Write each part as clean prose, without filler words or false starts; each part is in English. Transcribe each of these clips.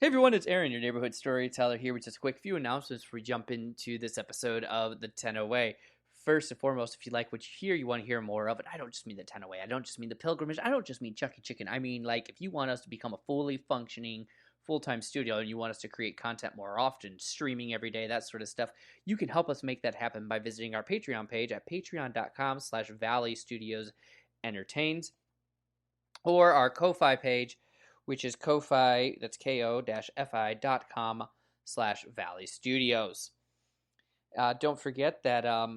Hey everyone, it's Aaron, your neighborhood storyteller here with just a quick few announcements before we jump into this episode of the Tenno Way. First and foremost, if you like what you hear, you want to hear more of it. I don't just mean the Tenno Way. I don't just mean the pilgrimage. I don't just mean Chucky Chicken. I mean, like, if you want us to become a fully functioning, full-time studio and you want us to create content more often, streaming every day, that sort of stuff, you can help us make that happen by visiting our Patreon page at patreon.com/Valley Studios Entertains, or our Ko-Fi page, which is Ko-Fi, that's ko-fi.com/Valley Studios. Don't forget that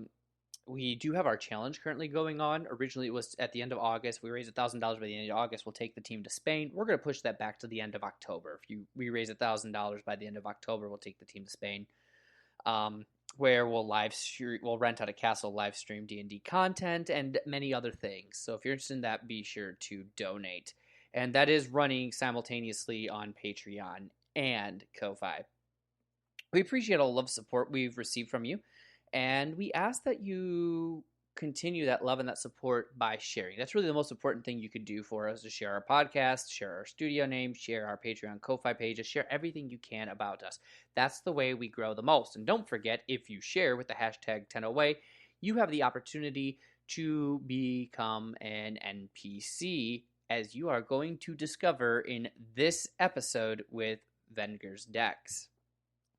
we do have our challenge currently going on. Originally, it was at the end of August. We raised $1,000 by the end of August. We'll take the team to Spain. We're going to push that back to the end of October. If we raise $1,000 by the end of October, we'll take the team to Spain, where we'll rent out a castle, live stream D&D content, and many other things. So if you're interested in that, be sure to donate. And that is running simultaneously on Patreon and Ko-Fi. We appreciate all the love and support we've received from you. And we ask that you continue that love and that support by sharing. That's really the most important thing you could do for us, to share our podcast, share our studio name, share our Patreon Ko-Fi pages, share everything you can about us. That's the way we grow the most. And don't forget, if you share with the hashtag #TennoWay, you have the opportunity to become an NPC, as you are going to discover in this episode with Venger's Decks.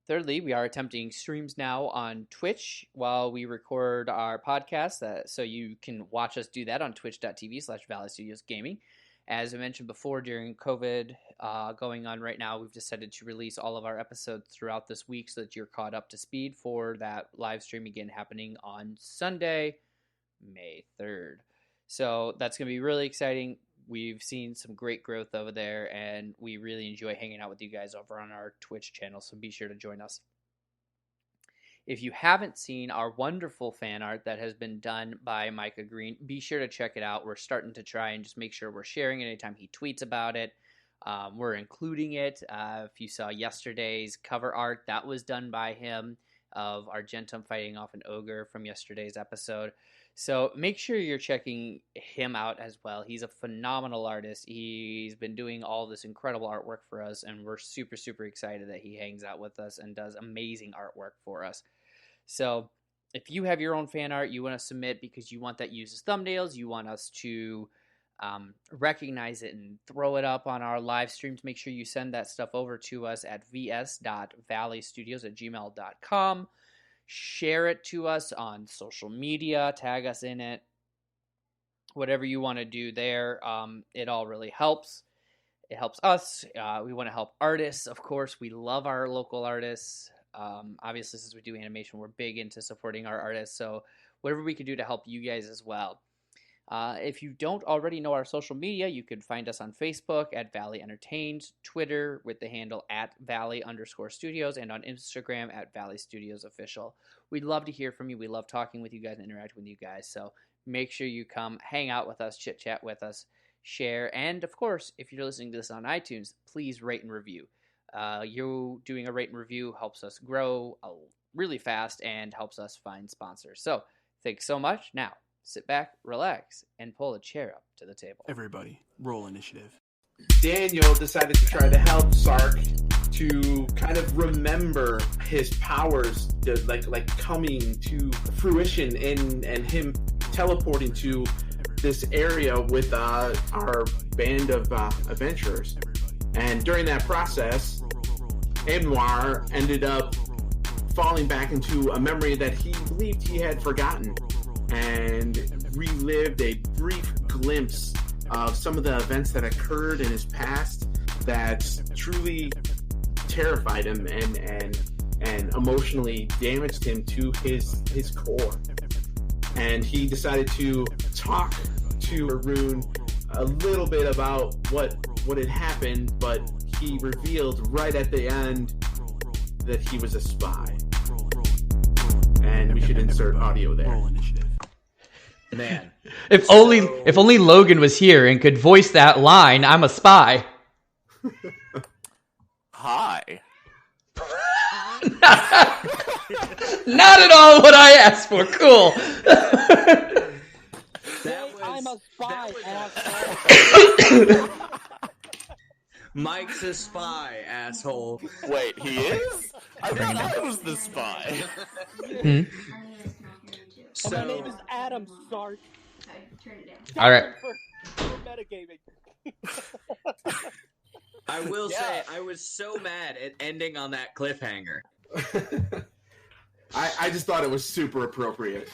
Thirdly, we are attempting streams now on Twitch while we record our podcast, so you can watch us do that on twitch.tv/Valley Studios Gaming. As I mentioned before, during COVID going on right now, we've decided to release all of our episodes throughout this week so that you're caught up to speed for that live stream again happening on Sunday, May 3rd. So that's going to be really exciting. We've seen some great growth over there, and we really enjoy hanging out with you guys over on our Twitch channel, so be sure to join us. If you haven't seen our wonderful fan art that has been done by Micah Green, be sure to check it out. We're starting to try and just make sure we're sharing it anytime he tweets about it. We're including it. If you saw yesterday's cover art, that was done by him, of Argentum fighting off an ogre from yesterday's episode. So make sure you're checking him out as well. He's a phenomenal artist. He's been doing all this incredible artwork for us, and we're super, super excited that he hangs out with us and does amazing artwork for us. So if you have your own fan art you want to submit because you want that used as thumbnails, you want us to recognize it and throw it up on our live streams, make sure you send that stuff over to us at vs.valleystudios@gmail.com. Share it to us on social media, tag us in it, whatever you want to do there. It all really helps. It helps us. We want to help artists, of course. We love our local artists. Obviously, since we do animation, we're big into supporting our artists. So whatever we can do to help you guys as well. If you don't already know our social media, you could find us on Facebook at Valley Entertains, Twitter with the handle at Valley_Studios, and on Instagram at Valley Studios Official. We'd love to hear from you. We love talking with you guys and interacting with you guys. So make sure you come hang out with us, chit chat with us, share, and of course, if you're listening to this on iTunes, please rate and review. You doing a rate and review helps us grow really fast and helps us find sponsors. So thanks so much. Now, sit back, relax, and pull a chair up to the table. Everybody, roll initiative. Daniel decided to try to help Sark to kind of remember his powers, like coming to fruition, and him teleporting to this area with our band of adventurers. And during that process, Aemenor ended up falling back into a memory that he believed he had forgotten, and relived a brief glimpse of some of the events that occurred in his past that truly terrified him and emotionally damaged him to his core. And he decided to talk to Rune a little bit about what had happened, but he revealed right at the end that he was a spy. And we should insert audio there. Roll initiative. Man. If only Logan was here and could voice that line, "I'm a spy." Hi. Not at all what I asked for. Cool. I'm a spy. Mike's a spy, asshole. Wait, he is? I thought I was the spy. So, my name is Adam Sark. All right. For metagaming. I will say, I was so mad at ending on that cliffhanger. I just thought it was super appropriate.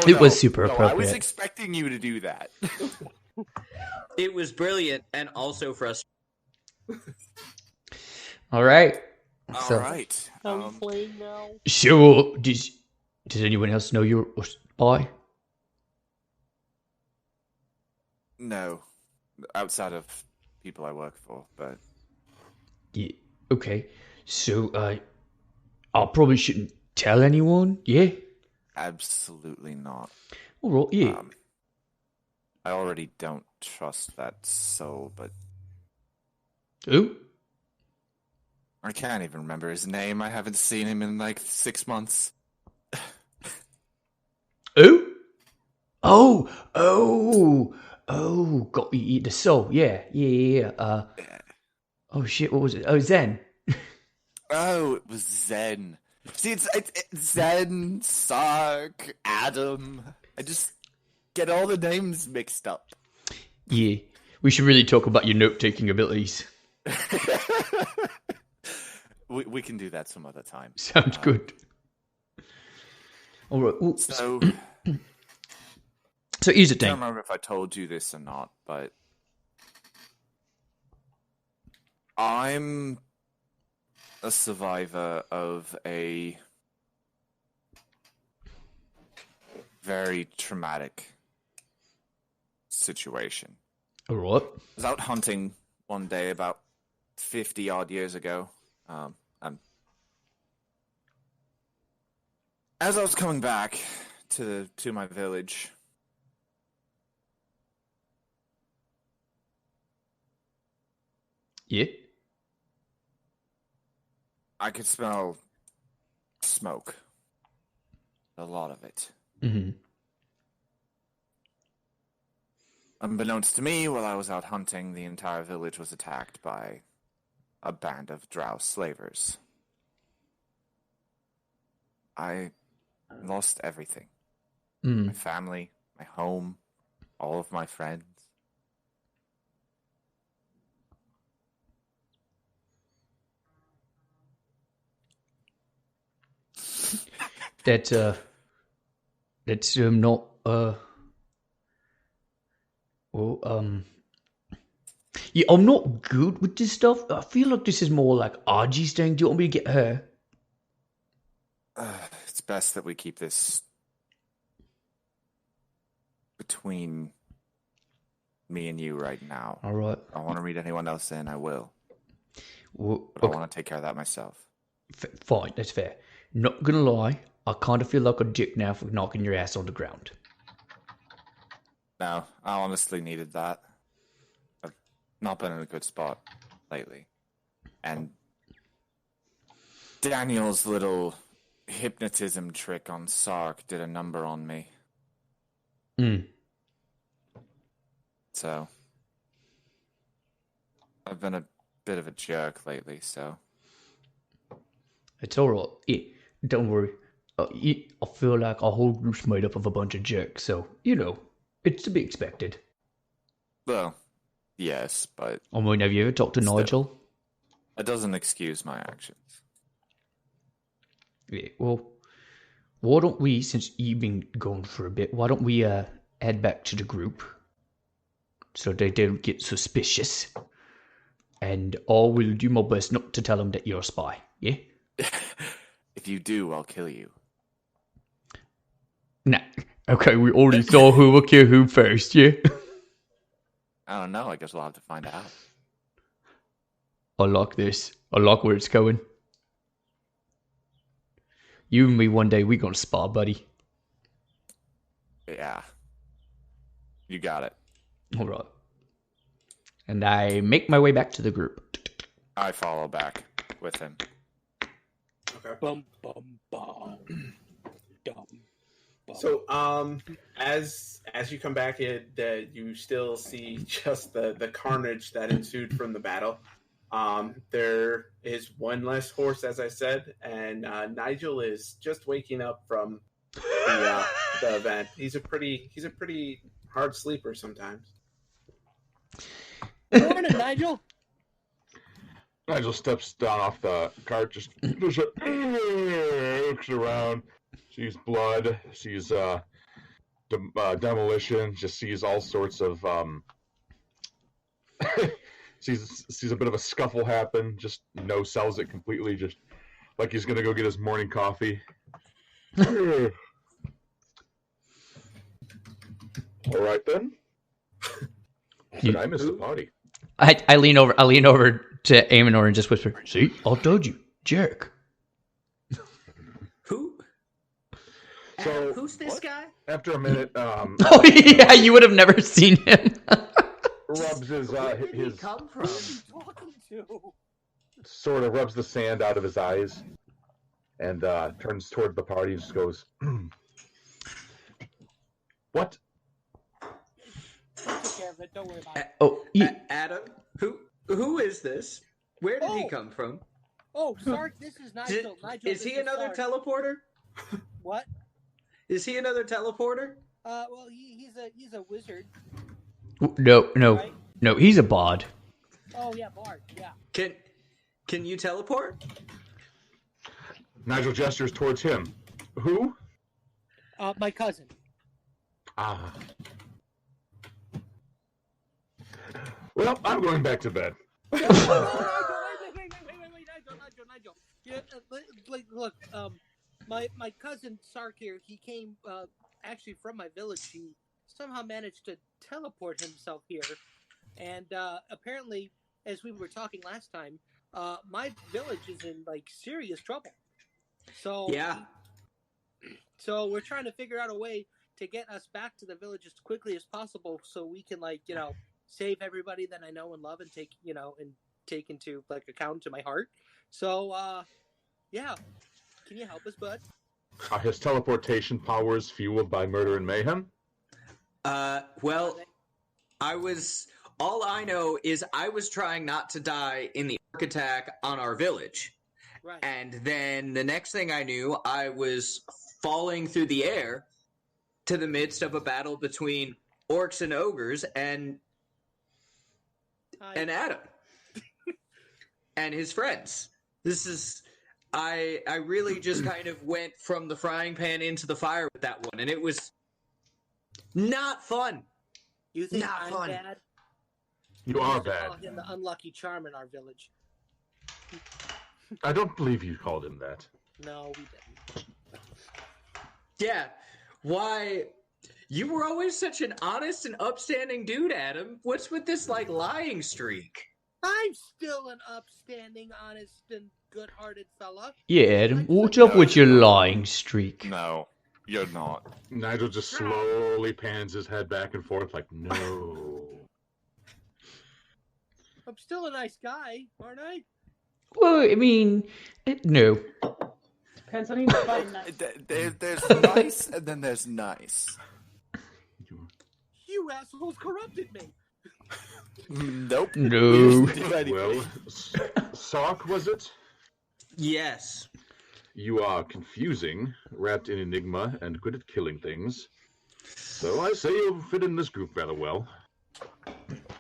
It was super I was appropriate. expecting you to do that. It was brilliant and also frustrating. All right. All right. How are you playing now? So, does anyone else know you're a spy? No. Outside of people I work for, but... Yeah. Okay. So, I probably shouldn't tell anyone. Yeah. Absolutely not. All right. Yeah. I already don't trust that soul, but... Who? I can't even remember his name. I haven't seen him in like 6 months. Who? Oh, got you the soul. Yeah. Oh shit, what was it? Oh, Zen. Oh, it was Zen. See, it's Zen, Sark, Adam. I just get all the names mixed up. Yeah, we should really talk about your note-taking abilities. We can do that some other time. Sounds good. All right. Well, So here's the I thing. don't remember if I told you this or not, but I'm a survivor of a very traumatic situation. All right. I was out hunting one day about 50 odd years ago. As I was coming back to my village, Yeah. I could smell smoke. A lot of it. Mm-hmm. Unbeknownst to me, while I was out hunting, the entire village was attacked by a band of drow slavers. I lost everything. My family, my home, all of my friends. That's not yeah, I'm not good with this stuff. I feel like this is more like Argie's thing. Do you want me to get her? It's best that we keep this between me and you right now. All right. If I want to read anyone else in, I will. Well, But I want to take care of that myself. fine, that's fair. Not gonna lie, I kind of feel like a dick now for knocking your ass on the ground. No, I honestly needed that. I've not been in a good spot lately. And Daniel's little hypnotism trick on Sark did a number on me. So, I've been a bit of a jerk lately, so... It's alright. Yeah, don't worry. I feel like our whole group's made up of a bunch of jerks, so, you know, it's to be expected. Well, yes, but... I mean, have you ever talked to Still. Nigel? It doesn't excuse my actions. Yeah, well, why don't we, since you've been gone for a bit, why don't we head back to the group so they don't get suspicious? And I will do my best not to tell them that you're a spy, yeah? If you do, I'll kill you. Nah, okay, we already saw who will kill who first, yeah? I don't know, I guess we'll have to find out. I like this. I like where it's going. You and me one day, we gonna spar, buddy. Yeah. You got it. Alright. And I make my way back to the group. I follow back with him. Okay. Bum bum bum. Dum. Bum. So, as you come back, you still see just the carnage that ensued from the battle. There is one less horse, as I said, and Nigel is just waking up from the event. He's a pretty hard sleeper sometimes. Good morning, Nigel. Nigel steps down off the cart, just looks around, sees blood, sees demolition, just sees all sorts of sees a bit of a scuffle happen, just no-sells it completely, just like he's gonna go get his morning coffee. All right then. I missed the party. I lean over to Aemenor and just whisper, "See, I told you, jerk." Who? So, Who's this guy? after a minute, Oh yeah, you would have never seen him. rubs his Where did he his come from? Talking to. sort of rubs the sand out of his eyes, and turns toward the party and just goes, "What? Take care of it. Don't worry about it. Oh, Adam? Who is this? Where did he Oh. come from? Oh, Sark, this is Nigel. Is this he another Sark. teleporter? What? Is he another teleporter? Well, he's a wizard, no, right? no, he's a bard. Oh yeah, Bard. Yeah. Can you teleport? Nigel gestures towards him. Who? My cousin. Ah. Well, I'm going back to bed. Nigel, Nigel. Yeah, look, my cousin Sark here. He came actually from my village. He somehow managed to teleport himself here, and apparently, as we were talking last time, my village is in like serious trouble. So Yeah. So we're trying to figure out a way to get us back to the village as quickly as possible, so we can save everybody that I know and love and take into account to my heart. So yeah, can you help us, bud? Are his teleportation powers fueled by murder and mayhem? Well, all I know is I was trying not to die in the orc attack on our village. Right. And then the next thing I knew, I was falling through the air to the midst of a battle between orcs and ogres and Adam and his friends. I really just kind of went from the frying pan into the fire with that one, and it was not fun. You think Not I'm fun. bad? You We are used to bad. call him the unlucky charm in our village. I don't believe you called him that. No, we didn't. Yeah. Why? You were always such an honest and upstanding dude, Adam. What's with this, lying streak? I'm still an upstanding, honest, and good-hearted fella. Yeah, Adam, what's up with your lying streak? No, you're not. Nigel just slowly pans his head back and forth like, no. I'm still a nice guy, aren't I? Well, I mean, no. Depends on who you find that. There's nice and then there's nice. You assholes corrupted me. Nope. No. Well, Sark, was it? Yes. You are confusing, wrapped in enigma, and good at killing things. So I say you fit in this group rather well.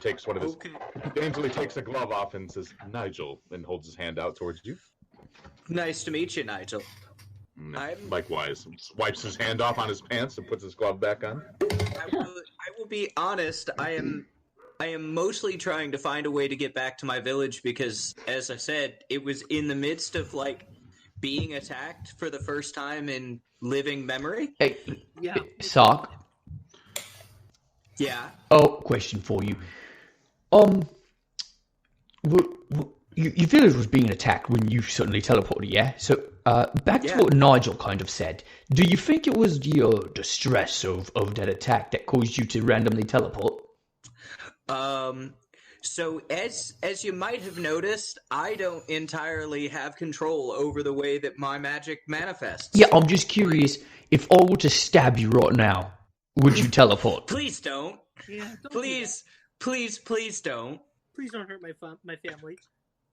Takes one of his... Okay. Daintily takes a glove off and says, Nigel, and holds his hand out towards you. Nice to meet you, Nigel. Likewise. Wipes his hand off on his pants and puts his glove back on. I will be honest. I am mostly trying to find a way to get back to my village because, as I said, it was in the midst of being attacked for the first time in living memory. Hey, Yeah. Sock. Yeah. Oh, question for you. Your village was being attacked when you suddenly teleported, yeah? So, back to what Nigel kind of said. Do you think it was the stress of that attack that caused you to randomly teleport? So as you might have noticed, I don't entirely have control over the way that my magic manifests. Yeah, I'm just curious. If I were to stab you right now, would you teleport? Please don't. Yeah. Don't do Please don't. that. Please don't hurt my family.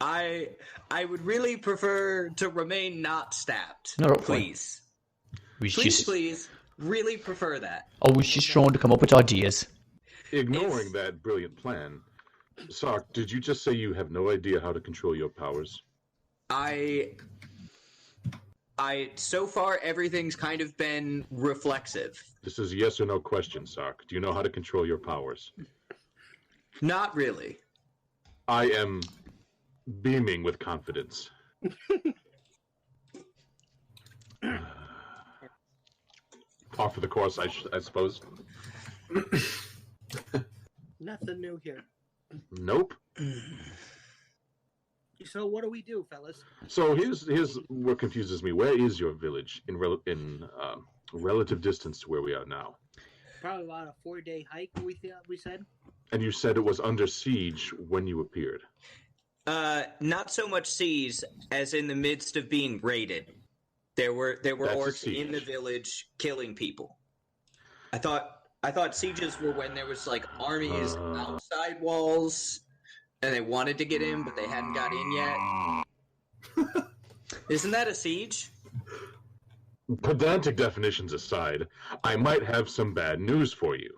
I would really prefer to remain not stabbed. No, fine. Please. Please. Really prefer that. I was just trying to come up with ideas. Ignoring that brilliant plan, Sark, did you just say you have no idea how to control your powers? So far, everything's kind of been reflexive. This is a yes or no question, Sark. Do you know how to control your powers? Not really. I am beaming with confidence. Par for the course, I suppose. Nothing new here. Nope. So what do we do, fellas? So here's what confuses me. Where is your village in relative distance to where we are now? Probably about a 4-day hike. We said. And you said it was under siege when you appeared. Not so much siege as in the midst of being raided. There were That's a orcs siege. in the village killing people. I thought sieges were when there was like armies outside walls and they wanted to get in but they hadn't got in yet. Isn't that a siege? Pedantic definitions aside, I might have some bad news for you.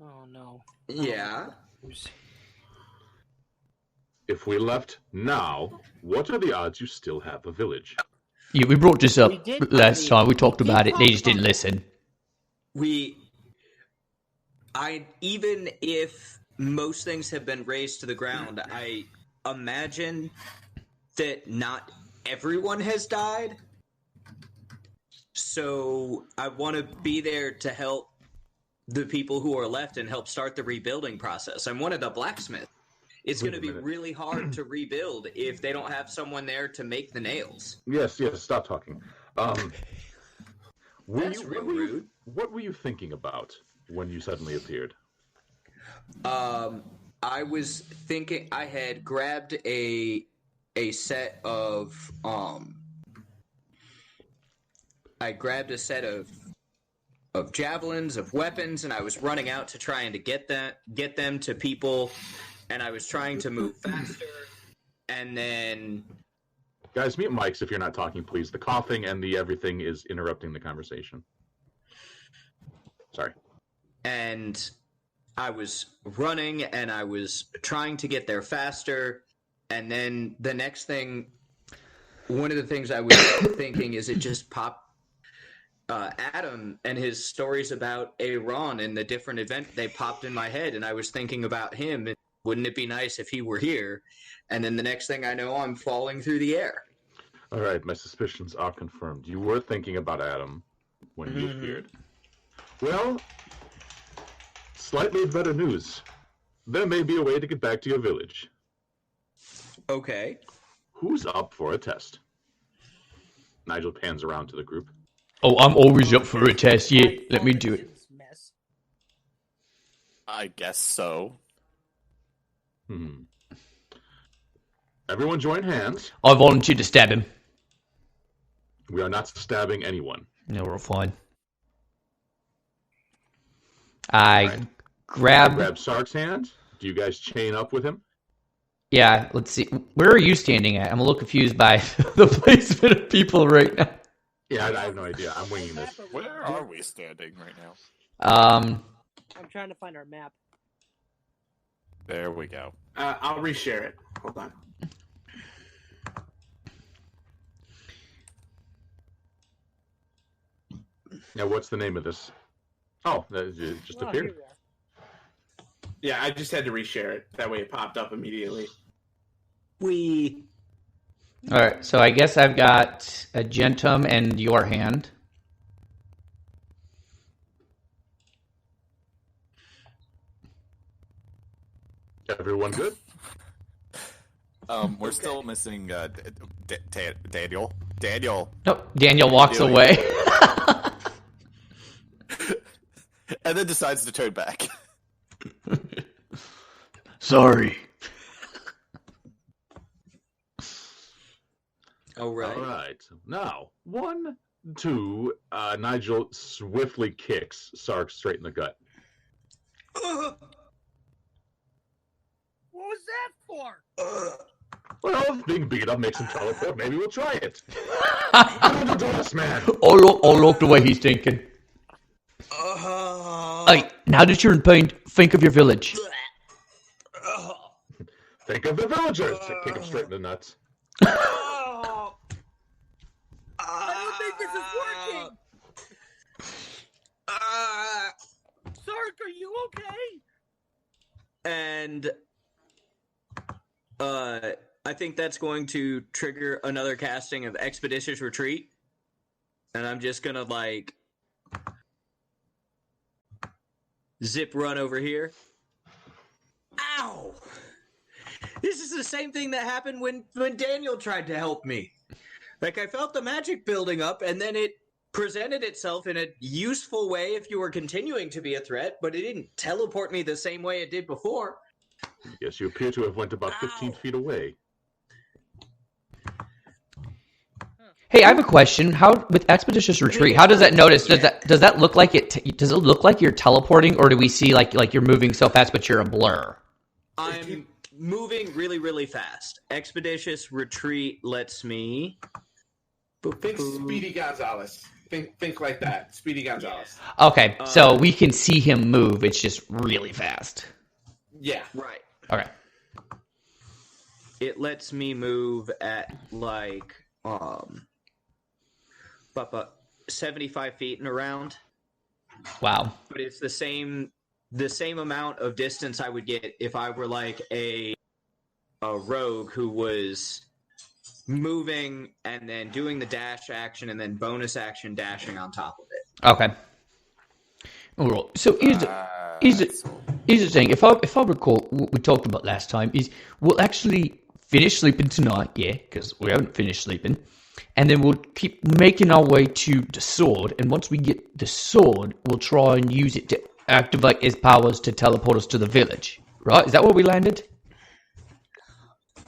Oh no. Yeah. If we left now, what are the odds you still have a village? Yeah, we brought this up We did, last time. We talked we about it. They talked just didn't about it. listen. Even if most things have been razed to the ground, I imagine that not everyone has died. So I want to be there to help the people who are left and help start the rebuilding process. I'm one of the blacksmiths. It's going to be really hard to rebuild if they don't have someone there to make the nails. Yes, stop talking. That's real rude. What were you thinking about when you suddenly appeared? I was thinking I had grabbed a set of of javelins, of weapons, and I was running out to try and to get them to people, and I was trying to move faster, and then... Guys, mute mics if you're not talking, please. The coughing and the everything is interrupting the conversation. Sorry. And I was running, and I was trying to get there faster, and then the next thing... One of the things I was thinking is it just popped... Adam and his stories about Aaron and the different event, they popped in my head, and I was thinking about him, and wouldn't it be nice if he were here? And then the next thing I know, I'm falling through the air. All right, my suspicions are confirmed. You were thinking about Adam when you appeared. Well, slightly better news. There may be a way to get back to your village. Okay. Who's up for a test? Nigel pans around to the group. Oh, I'm always up for a test. Yeah, let me do it. Mess. I guess so. Everyone join hands. I volunteered to stab him. We are not stabbing anyone. No, we're fine. I grab... Grab Sark's hand. Do you guys chain up with him? Yeah, let's see. Where are you standing at? I'm a little confused by the placement of people right now. Yeah, I have no idea. I'm winging this. Where are we standing right now? I'm trying to find our map. There we go. I'll reshare it. Hold on. Now, what's the name of this? Oh, that just appeared. Here we are. Yeah, I just had to reshare it. That way it popped up immediately. Alright, so I guess I've got Argentum and your hand. Everyone good? We're still missing Daniel. Daniel. Nope, Daniel walks away. And then decides to turn back. Sorry. All right. All right. Now, 1, 2. Nigel swiftly kicks Sark straight in the gut. What was that for? Well, if being beat up makes him teleport, maybe we'll try it. Come on, Dornacher, man. Oh, look the way he's thinking. Hey, now that you're in pain, think of your village. Think of the villagers. Kick him straight in the nuts. I don't think this is working. Sark, are you okay? And I think that's going to trigger another casting of Expeditious Retreat. And I'm just gonna zip run over here. Ow! This is the same thing that happened when Daniel tried to help me. Like, I felt the magic building up, and then it presented itself in a useful way if you were continuing to be a threat, but it didn't teleport me the same way it did before. Yes, you appear to have went about 15 feet away. Hey, I have a question. How with Expeditious Retreat? How does that notice? Does that look like it? Does it look like you're teleporting, or do we see like you're moving so fast, but you're a blur? I'm moving really, really fast. Expeditious Retreat lets me. Think Speedy Gonzalez. Think like that. Speedy Gonzalez. Okay, so we can see him move. It's just really fast. Yeah. Right. Okay. It lets me move at 75 feet and around. Wow. But it's the same amount of distance I would get if I were like a rogue who was moving and then doing the dash action and then bonus action dashing on top of it. Okay. All right. So here's the thing. If I recall what we talked about last time is we'll actually finish sleeping tonight, yeah, because we haven't finished sleeping, and then we'll keep making our way to the sword. And once we get the sword, we'll try and use it to activate his powers to teleport us to the village. Right? Is that where we landed?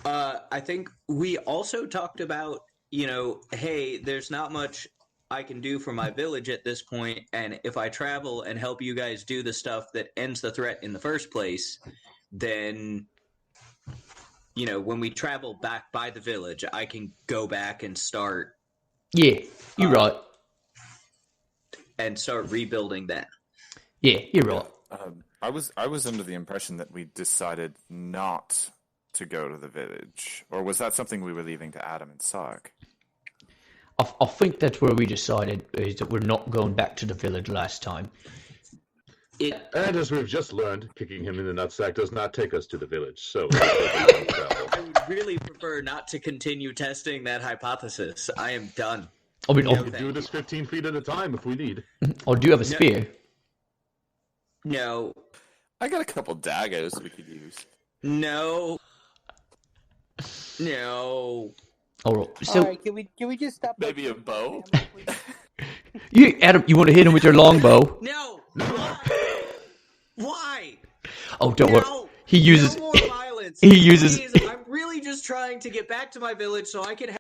I think we also talked about, hey, there's not much I can do for my village at this point, and if I travel and help you guys do the stuff that ends the threat in the first place, then, when we travel back by the village, I can go back and start. Yeah, you're right. And start rebuilding then. Yeah, you're right. I was under the impression that we decided not to go to the village, or was that something we were leaving to Adam and Sark? I think that's where we decided is that we're not going back to the village last time. And as we've just learned, kicking him in the nutsack does not take us to the village, so... I would really prefer not to continue testing that hypothesis. I am done. I mean, We can do this 15 feet at a time if we need. or do you have a spear? No. I got a couple daggers we could use. No. All right. So, All right, can we just stop? Maybe a bow? Adam, you want to hit him with your longbow? No. Why? Oh, don't worry. No. He uses. No more violence. He uses. Please, I'm really just trying to get back to my village so I can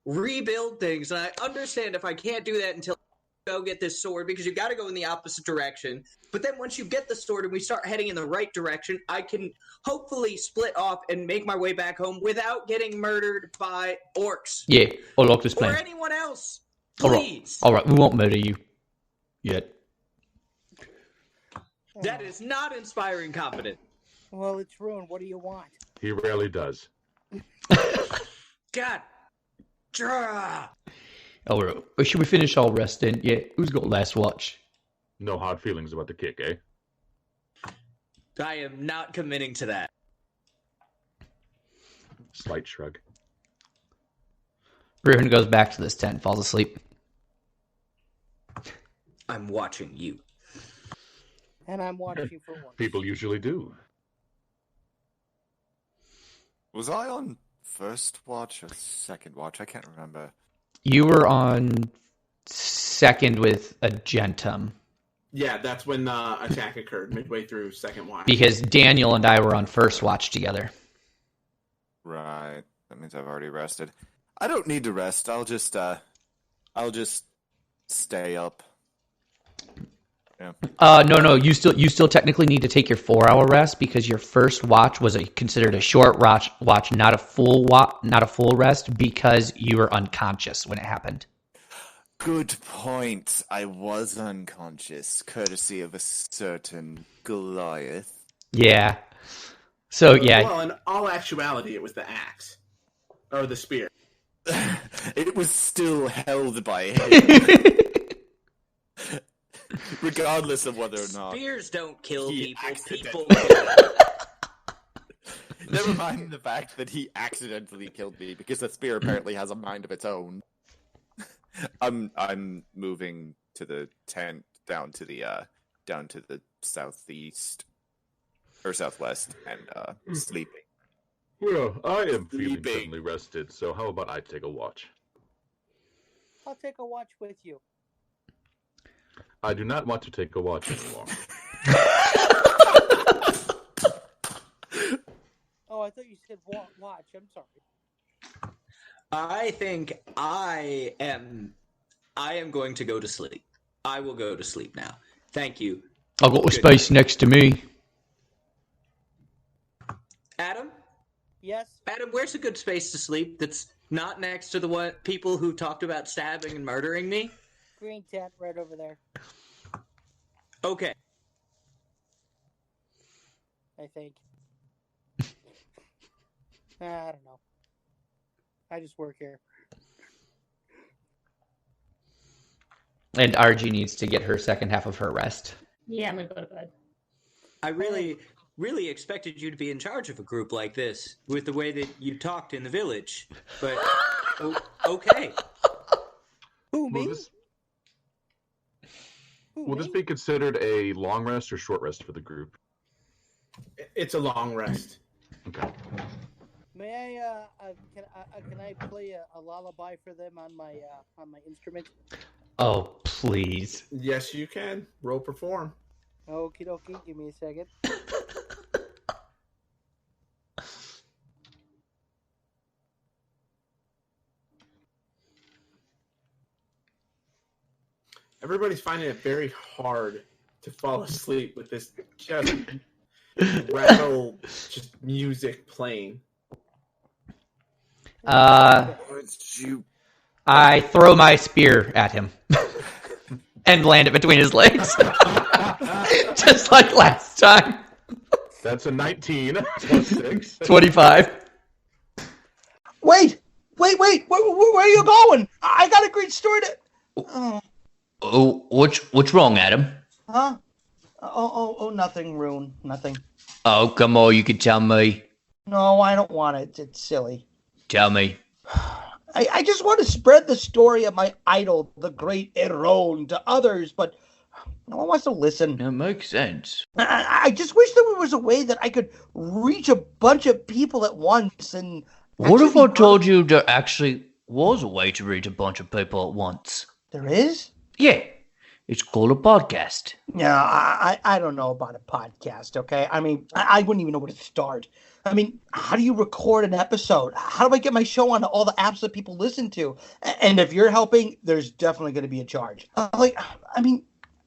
rebuild things. And I understand if I can't do that until I go get this sword, because you got to go in the opposite direction. But then once you get the sword and we start heading in the right direction, I can hopefully split off and make my way back home without getting murdered by orcs. Yeah, I like this plan. Or anyone else. All Please. right, we won't murder you yet. That is not inspiring confidence. Well, it's Rune. What do you want? He rarely does. God. Drah. All right. Should we finish our rest then? Yeah. Who's got last watch? No hard feelings about the kick, eh? I am not committing to that. Slight shrug. Rune goes back to this tent, falls asleep. I'm watching you. And I'm watching for once. People usually do. Was I on first watch or second watch? I can't remember. You were on second with Argentum. Yeah, that's when the attack occurred, midway through second watch. Because Daniel and I were on first watch together. Right. That means I've already rested. I don't need to rest. I'll just stay up. No. You still technically need to take your 4-hour rest because your first watch was considered a short watch, not a full rest because you were unconscious when it happened. Good point. I was unconscious, courtesy of a certain Goliath. Yeah. So yeah. Well, in all actuality, it was the axe or the spear. It was still held by him. Regardless of whether or not. Spears don't kill people. People Never mind the fact that he accidentally killed me because the spear apparently has a mind of its own. I'm moving to the tent down to the southeast or southwest and sleeping. Well, I am feeling suddenly rested, so how about I take a watch? I'll take a watch with you. I do not want to take a watch anymore. Oh, I thought you said watch. I'm sorry. I think I am going to go to sleep. I will go to sleep now. Thank you. I've got a space next to me. Adam? Yes? Adam, where's a good space to sleep that's not next to the people who talked about stabbing and murdering me? Green tent right over there. Okay. I think. I don't know. I just work here. And RG needs to get her second half of her rest. Yeah, I'm gonna go to bed. I really expected you to be in charge of a group like this with the way that you talked in the village. But, okay. Who, me? Will this be considered a long rest or short rest for the group? It's a long rest. Okay. May can I play a lullaby for them on my instrument? Oh, please. Yes, you can. Roll perform. Okie dokie, give me a second. Everybody's finding it very hard to fall asleep with this just rattle, just music playing. I throw my spear at him and land it between his legs, just like last time. That's a 19 plus 6. 25. Wait! Where are you going? I got a great story to... Oh, what's wrong, Adam? Huh? Oh, nothing, Rune. Nothing. Oh, come on, you can tell me. No, I don't want it. It's silly. Tell me. I just want to spread the story of my idol, the great Eron, to others, but no one wants to listen. That makes sense. I just wish there was a way that I could reach a bunch of people at once and... What if I told you there actually was a way to reach a bunch of people at once? There is? Yeah. It's called a podcast. Yeah, I don't know about a podcast, okay? I mean, I wouldn't even know where to start. I mean, how do you record an episode? How do I get my show on all the apps that people listen to? And if you're helping, there's definitely going to be a charge. How do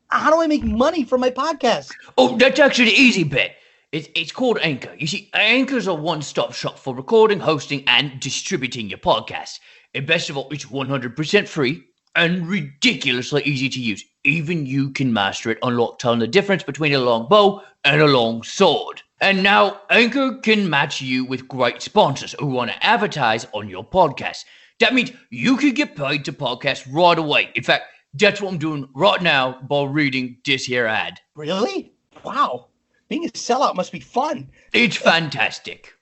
I make money from my podcast? Oh, that's actually the easy bit. It's called Anchor. You see, Anchor's a one-stop shop for recording, hosting, and distributing your podcast. And best of all, it's 100% free and ridiculously easy to use. Even you can master it, unlock telling the difference between a long bow and a long sword. And now, Anchor can match you with great sponsors who want to advertise on your podcast. That means you can get paid to podcast right away. In fact, that's what I'm doing right now by reading this here ad. Really? Wow. Being a sellout must be fun. It's fantastic.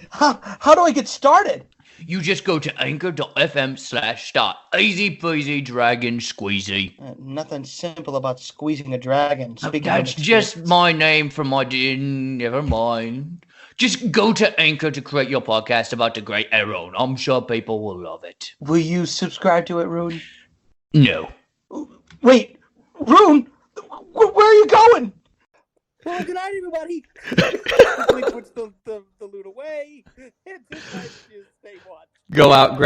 How do I get started? You just go to anchor.fm/start. Easy peasy dragon squeezy. Nothing simple about squeezing a dragon. That's just my name for my... Never mind. Just go to Anchor to create your podcast about the great Eron. I'm sure people will love it. Will you subscribe to it, Rune? No. Wait, Rune? Where are you going? Well, good night, everybody. He puts the loot away. And just stay watch. Go out,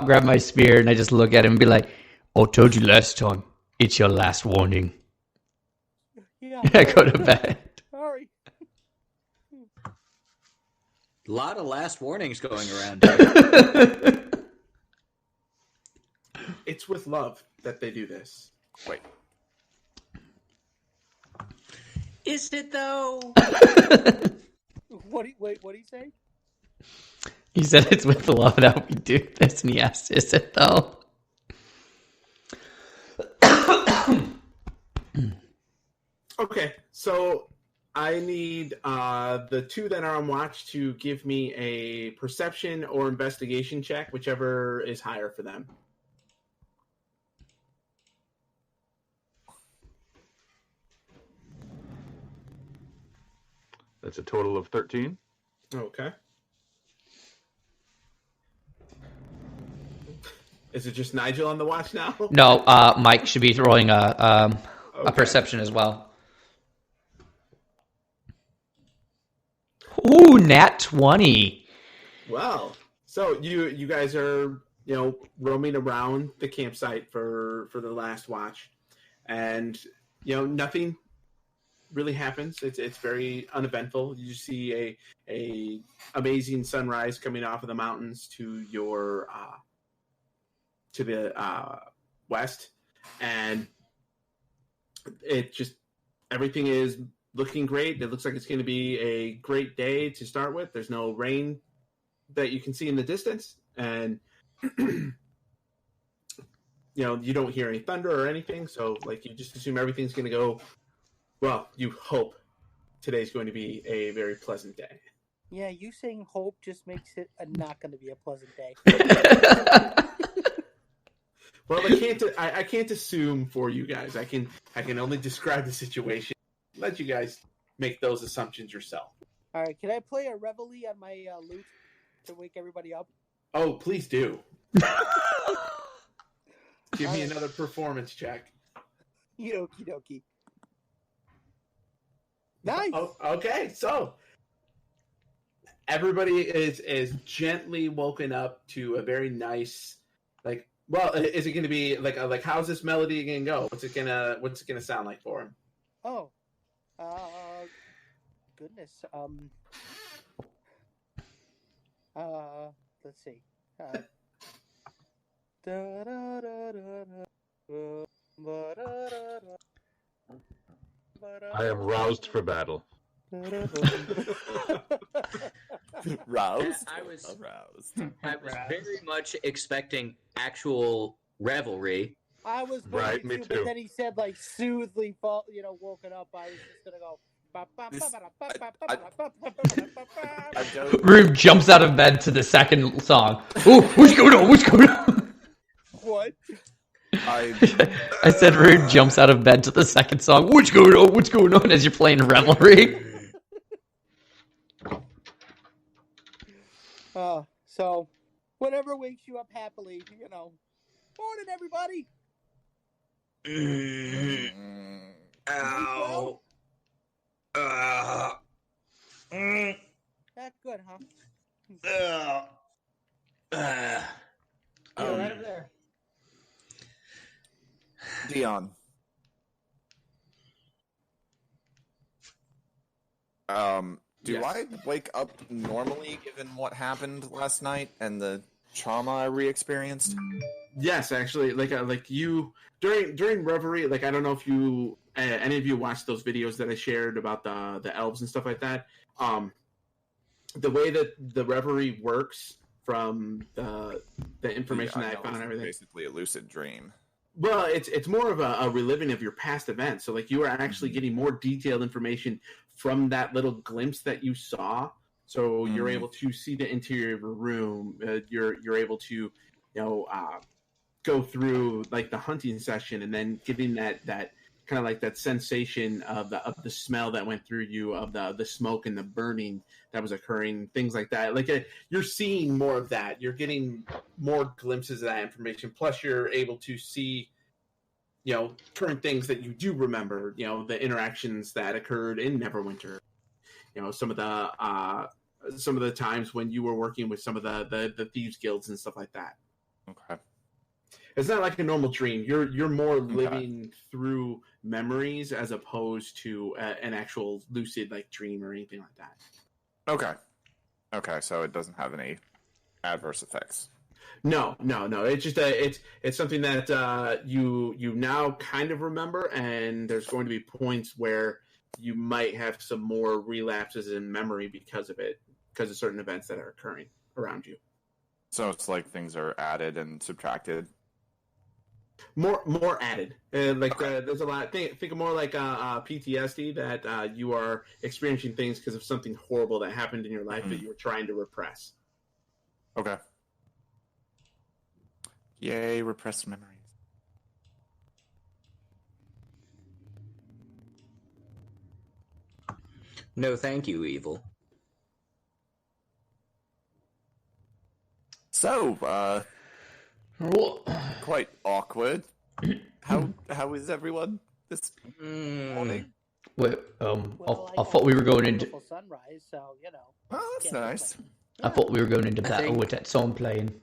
grab my spear, and I just look at him and be like, I told you last time. It's your last warning. yeah. Go to bed. Sorry. A lot of last warnings going around. It's with love that they do this. Wait. Is it though? What do you say? He said it's with love that we do this, and he asked, is it though? Okay, so I need the two that are on watch to give me a perception or investigation check, whichever is higher for them. That's a total of 13. Okay. Is it just Nigel on the watch now? No, Mike should be throwing a perception as well. Ooh, nat 20. Well, so you guys are, roaming around the campsite for the last watch, and nothing really happens. It's very uneventful. You see a amazing sunrise coming off of the mountains to your to the west, and it just everything is looking great. It looks like it's going to be a great day to start with. There's no rain that you can see in the distance, and you don't hear any thunder or anything. So you just assume everything's going to go well. You hope today's going to be a very pleasant day. Yeah, you saying hope just makes it not going to be a pleasant day. Well, I can't assume for you guys. I can only describe the situation. Let you guys make those assumptions yourself. All right, can I play a reveille on my lute to wake everybody up? Oh, please do. Give me another performance check. Okie dokie. Nice. Oh, okay, so everybody is gently woken up to a very nice, is it going to be like how's this melody going to go? What's it gonna sound like for him? Oh, goodness. Let's see. I am roused for battle. Roused? I was aroused. I was very much expecting actual revelry. I was going Right, me to, too. but then he said soothly, woken up. I was just gonna go. Rube jumps out of bed to the second song. Ooh, what's going on? What's going on? What? I said Rube jumps out of bed to the second song. What's going on? What's going on? As you're playing Revelry. So whatever wakes you up happily, Morning, everybody. Ow. Not good, huh? Yeah, right over there. Dion. Do Yes. I wake up normally given what happened last night and the trauma I re-experienced? Yes, actually, like you during Reverie, I don't know if you any of you watched those videos that I shared about the elves and stuff like that. The way that the Reverie works from the information that I found and everything. Basically a lucid dream. Well, it's more of a reliving of your past events. So you are actually getting more detailed information from that little glimpse that you saw. So you're able to see the interior of a room. You're able to go through the hunting session and then getting that kind of that sensation of the smell that went through you, of the smoke and the burning that was occurring, things like that. You're seeing more of that. You're getting more glimpses of that information. Plus, you're able to see, current things that you do remember. The interactions that occurred in Neverwinter. Some of the times when you were working with some of the thieves guilds and stuff like that. Okay. It's not like a normal dream. You're more living through memories as opposed to an actual lucid like dream or anything like that. Okay, so it doesn't have any adverse effects. No. It's just it's something that you now kind of remember, and there's going to be points where you might have some more relapses in memory because of it, because of certain events that are occurring around you. So it's like things are added and subtracted. More added. There's a lot. Think of more like PTSD, that you are experiencing things because of something horrible that happened in your life that you were trying to repress. Okay. Yay, repressed memories. No, thank you, evil. So, quite awkward. How is everyone this morning? Well, Well, I thought we were going into. beautiful sunrise, so you know. Oh, that's can't nice. complain. I thought we were going into battle think- with that song playing.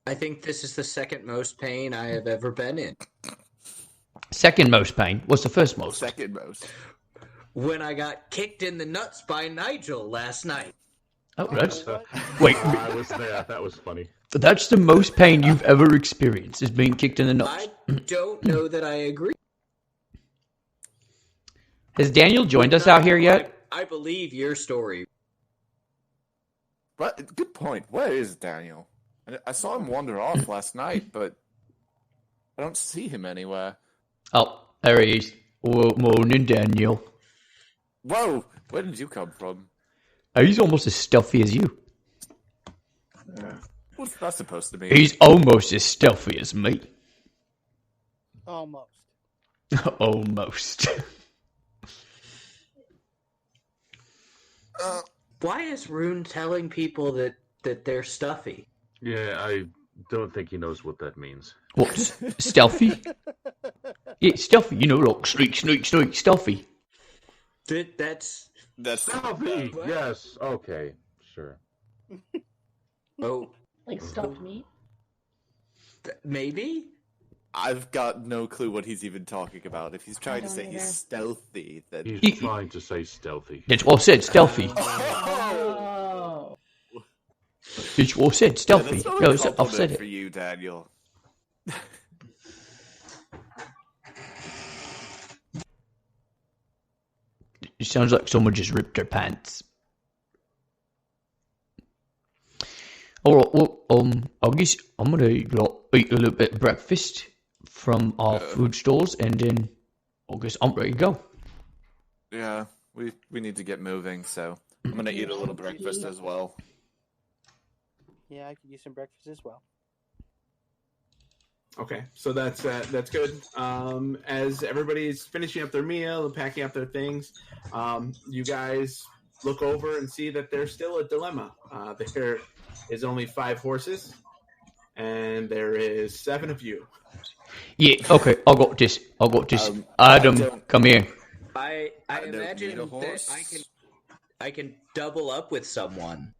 I think this is the second most pain I have ever been in. Second most pain. What's the first most? Second most. When I got kicked in the nuts by Nigel last night. Oh, that's What? wait. I was there. That was funny. That's the most pain you've ever experienced, is being kicked in the nuts. I don't know that I agree. Has Daniel joined us out here yet? I believe your story. But good point. Where is Daniel? I saw him wander off last night, but I don't see him anywhere. Oh, there he is. Well, morning, Daniel. Whoa! Where did you come from? He's almost as stealthy as you. What's that supposed to mean? He's almost as stealthy as me. Almost. Almost. Why is Rune telling people that they're stuffy? Yeah, I don't think he knows what that means. What? Stealthy? Yeah, stealthy. You know, like sneak, stealthy. That's Stealthy! What? Yes, okay, sure. oh Like stuffed meat? maybe. I've got no clue what he's even talking about. If he's trying to don't say he's either. stealthy, then... He's trying to say stealthy. That's what I said, stealthy. Oh. That's what I said, Yeah, stealthy. that's not No, a I've said compliment it. for you, Daniel. It sounds like someone just ripped their pants. Alright, well, I guess I'm gonna eat a little bit of breakfast from our food stores, and then I guess I'm ready to go. Yeah, we need to get moving, so I'm gonna eat a little breakfast as well. Yeah, I could use some breakfast as well. Okay, so that's good. As everybody's finishing up their meal and packing up their things, you guys look over and see that there's still a dilemma. There is only 5 horses, and there is 7 of you. Yeah, okay, I got this. Adam, I don't- come here. I don't imagine need a that horse. I can double up with someone.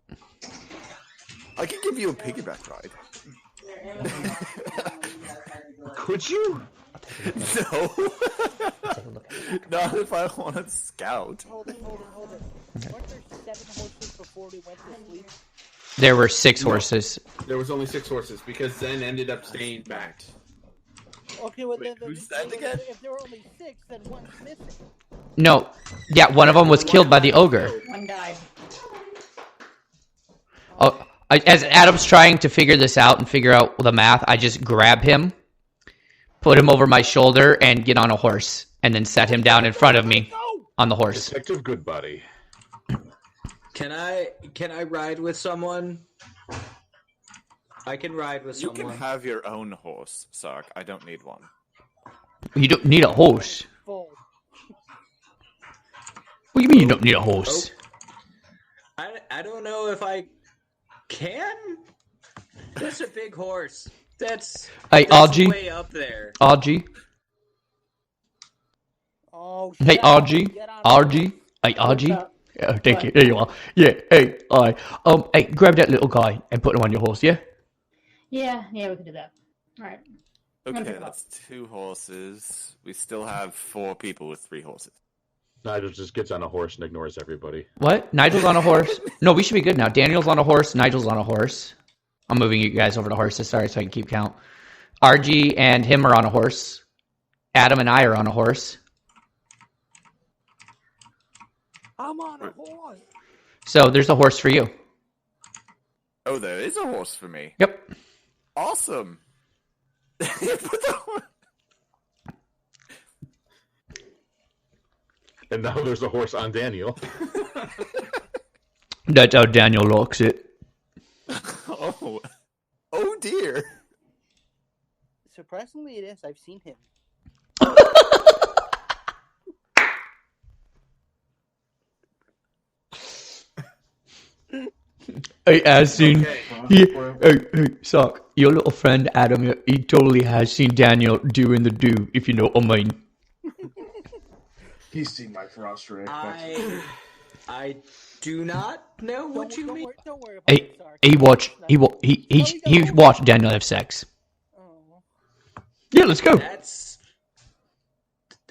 I can give you a piggyback ride. Could you? No. Not if I want to scout. Hold it. Weren't there 7 horses before we went to sleep? There were 6 horses. There was only 6 horses because Zen ended up staying back. Okay, well, Wait, then, who's that again? if there were only 6, then one's missing. No, yeah, one of them was killed by the ogre. One died. As Adam's trying to figure this out and figure out the math, I just grab him, put him over my shoulder, and get on a horse, and then set him down in front of me on the horse. Detective Goodbody. Can I ride with someone? I can ride with You someone. can have your own horse, Sark. I don't need one. You don't need a horse. Full. What do you mean you don't need a horse? I don't know if I can. That's a big horse. That's Hey, Argy. way up there. Argy. Oh, Hey, shut up. Argy. Get on Argy. Hey, Argy. What's up? Oh, thank you. There you are. Yeah. Hey. Hi. Hey, grab that little guy and put him on your horse. Yeah. Yeah, we can do that. Alright. Okay, that's 2 horses. We still have 4 people with 3 horses. Nigel just gets on a horse and ignores everybody. What? Nigel's on a horse? No, we should be good now. Daniel's on a horse. Nigel's on a horse. I'm moving you guys over to horses, sorry, so I can keep count. RG and him are on a horse. Adam and I are on a horse. I'm on a horse. So there's a horse for you. Oh, there is a horse for me. Yep. Awesome. Put the horse. And now there's a horse on Daniel. That's how Daniel looks it. Oh dear. Surprisingly, it is. I've seen him. Hey, I've seen. Okay. Hey, Sock, your little friend Adam, he totally has seen Daniel doing the do, if you know what I mean. He's seen my frost ray. I do not know what you mean. Don't worry about Hey, it, Sark. he watched Daniel have sex. Oh. Yeah, let's go. That's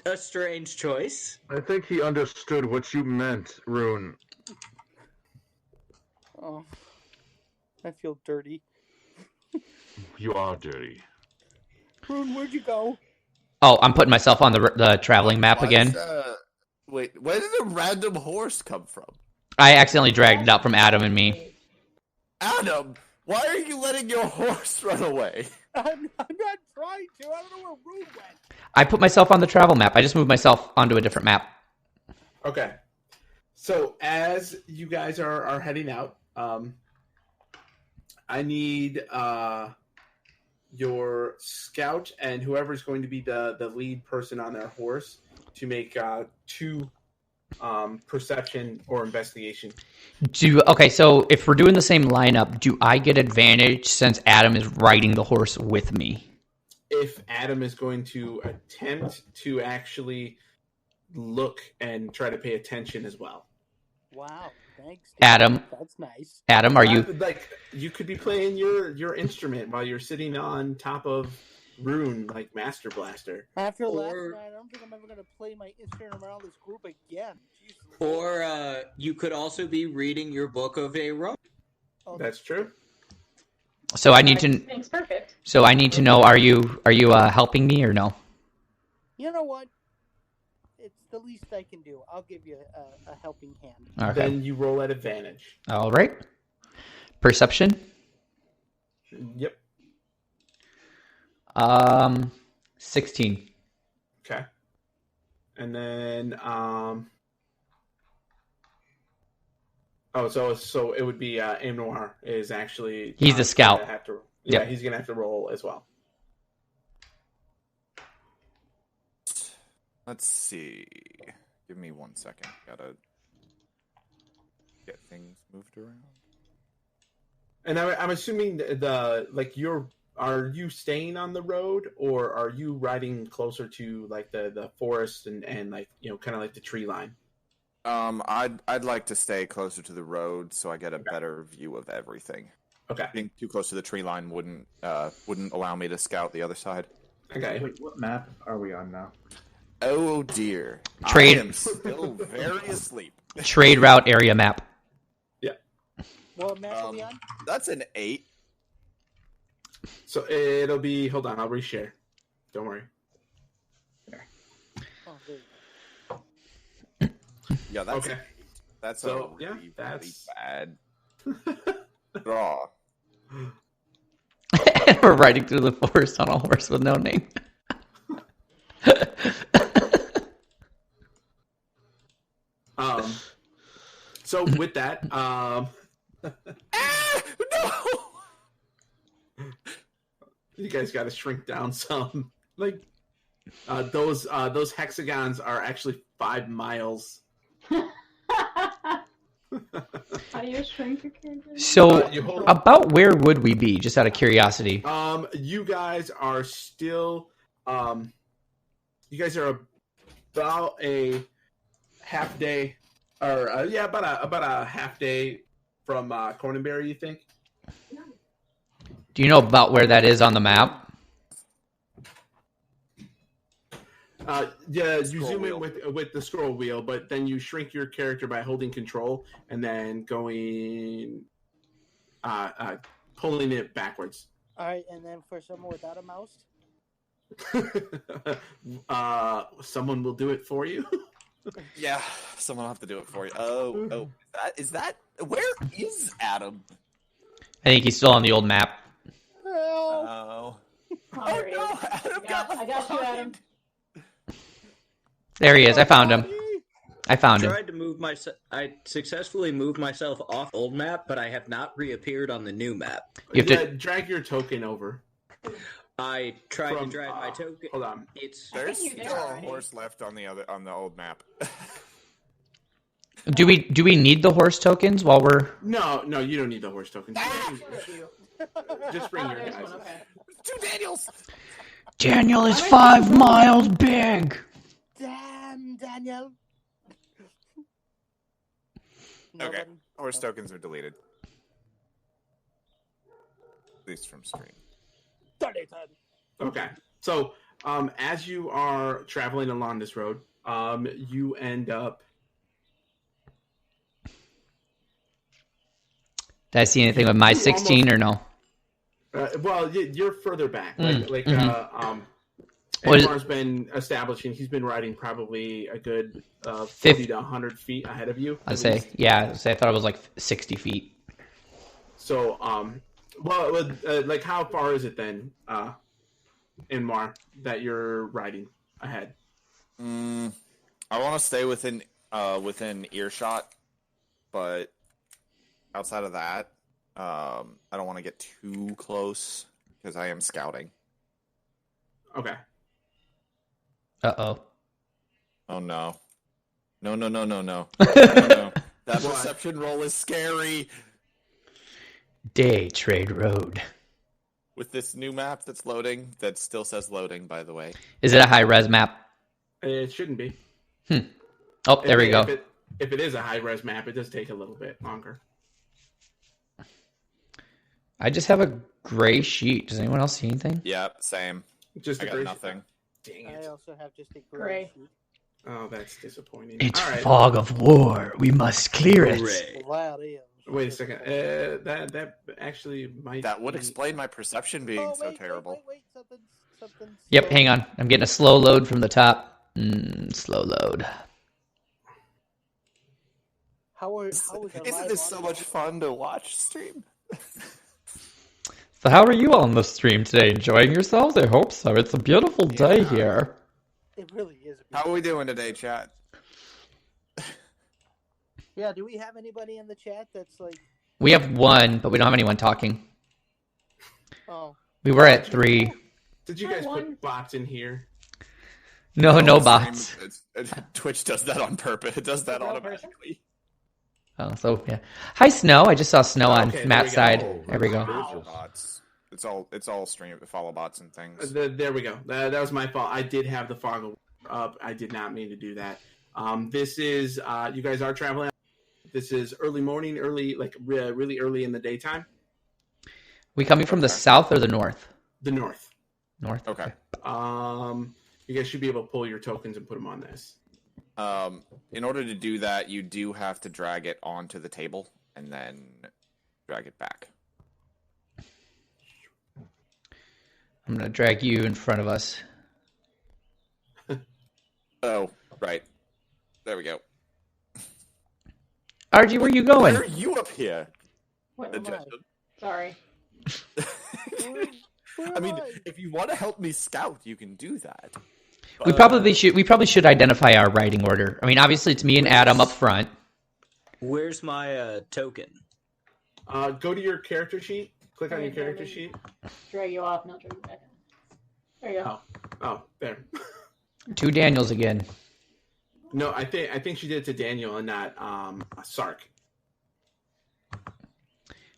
a strange choice. I think he understood what you meant, Rune. Oh. I feel dirty. You are dirty. Rune, where'd you go? Oh, I'm putting myself on the traveling map again. Wait, where did a random horse come from? I accidentally dragged it out from Adam and me. Adam, why are you letting your horse run away? I'm not trying to. I don't know where Rune went. I put myself on the travel map. I just moved myself onto a different map. Okay. So as you guys are heading out, I need your scout and whoever's going to be the lead person on their horse to make 2 perception or investigation. Okay, so if we're doing the same lineup, do I get advantage since Adam is riding the horse with me? If Adam is going to attempt to actually look and try to pay attention as well. Wow, thanks, Adam. That's nice. Adam, are you... Like, you could be playing your instrument while you're sitting on top of Rune, like Master Blaster. After last night, I don't think I'm ever going to play my instrument around this group again. Jesus. Or you could also be reading your book of Aeron. Oh, That's true. So I need to... Thanks, perfect. So I need to know, are you helping me or no? You know what? It's the least I can do. I'll give you a helping hand. Okay. Then you roll at advantage. All right. Perception? Yep. 16. Okay. And then so it would be Aemenor is actually He's the scout. Yep. He's gonna have to roll as well. Let's see. Give me 1 second. Gotta get things moved around. And I'm assuming are you staying on the road or are you riding closer to like the forest and like, you know, kind of like the tree line? I'd like to stay closer to the road so I get a better view of everything. Okay. Being too close to the tree line wouldn't allow me to scout the other side. Okay. Wait, what map are we on now? Oh dear. Trade. I am still very asleep. Trade route area map. Yeah. What map are we on? That's an 8. So it'll be, hold on, I'll reshare. Don't worry. Oh, there you go. Yeah, that's Okay. That's So, a yeah, really, that's- really bad draw. We're riding through the forest on a horse with no name. So with that, No! you guys got to shrink down some. Like those hexagons are actually 5 miles. How do you shrink your character? So, You hold- about where would we be, just out of curiosity? You guys are still, you guys are about a half day, or about a half day from Cornenberry, you think? Do you know about where that is on the map? Yeah, you Scroll zoom wheel. in with the scroll wheel, but then you shrink your character by holding control and then going, pulling it backwards. All right, and then for someone without a mouse. Someone will do it for you. Yeah, someone will have to do it for you. Oh, is that where is Adam? I think he's still on the old map. Oh, Oh, there he is. Adam I got you, Adam. There he is. I found him. I found him. Tried to move I successfully moved myself off old map, but I have not reappeared on the new map. You have to drag your token over. I tried to drag my token. Hold on. there's you're there still a already. horse left on the old map. Do we need the horse tokens while we're? No, you don't need the horse tokens. Just bring Oh, your there's guys. one, okay. 2 Daniels. Daniel is 5 miles big. Damn, Daniel. Okay, Nobody? horse tokens are deleted. At least from stream. Okay. So, as you are traveling along this road, you end up. Did I see anything with my 16 or no? Well, you're further back. Like What is- Aemenor's been establishing. He's been riding probably a good 50 to 100 feet ahead of you. I thought it was like 60 feet. So, like, how far is it then, Aemenor, that you're riding ahead? I want to stay within earshot, but outside of that, I don't want to get too close because I am scouting. Okay. Uh-oh. Oh no! No! No. That perception roll is scary. Day Trade Road. With this new map that's loading, that still says loading, by the way. Is it a high res map? It shouldn't be. Oh, there we go. If it is a high-res map, it does take a little bit longer. I just have a gray sheet. Does anyone else see anything? Yep, same. Just I a got gray- nothing. Dang I it. also have just a Gray. sheet. Oh, that's disappointing. It's All right. fog of war. We must clear it. Hooray. Wow, damn. Wait a second. That actually might. That would be- explain my perception being Oh, so wait, terrible. Wait. Something. Yep, hang on. I'm getting a slow load from the top. Slow load. How is Isn't this so much fun to watch stream? So how are you all on the stream today? Enjoying yourselves? I hope so. It's a beautiful day here. It really is. How are we doing today, chat? Yeah, do we have anybody in the chat that's like, We have one, but we don't have anyone talking. oh, We were at 3. Did you guys put bots in here? No Stream- bots. Twitch does that on purpose. It does that automatically. Oh, so yeah. Hi, Snow. I just saw Snow on Okay, Matt's there we side. go. There we go. Follow bots. It's all stream follow bots and things. There we go. That was my fault. I did have the fog up. I did not mean to do that. This is you guys are traveling. This is early morning, really early in the daytime. We coming from the south or the north? The north. North. Okay. You guys should be able to pull your tokens and put them on this. In order to do that, you do have to drag it onto the table and then drag it back. I'm gonna drag you in front of us. Oh, right. There we go. RG, where you going? Where are you up here? What? Adjusted? Sorry. I mean, if you want to help me scout, you can do that. We probably should identify our writing order. I mean, obviously it's me and Adam up front. Where's my token? Go to your character sheet. Click on your character sheet. Drag you off, not drag you back. There you go. Oh, there. 2 Daniels again. No, I think she did it to Daniel and not Sark.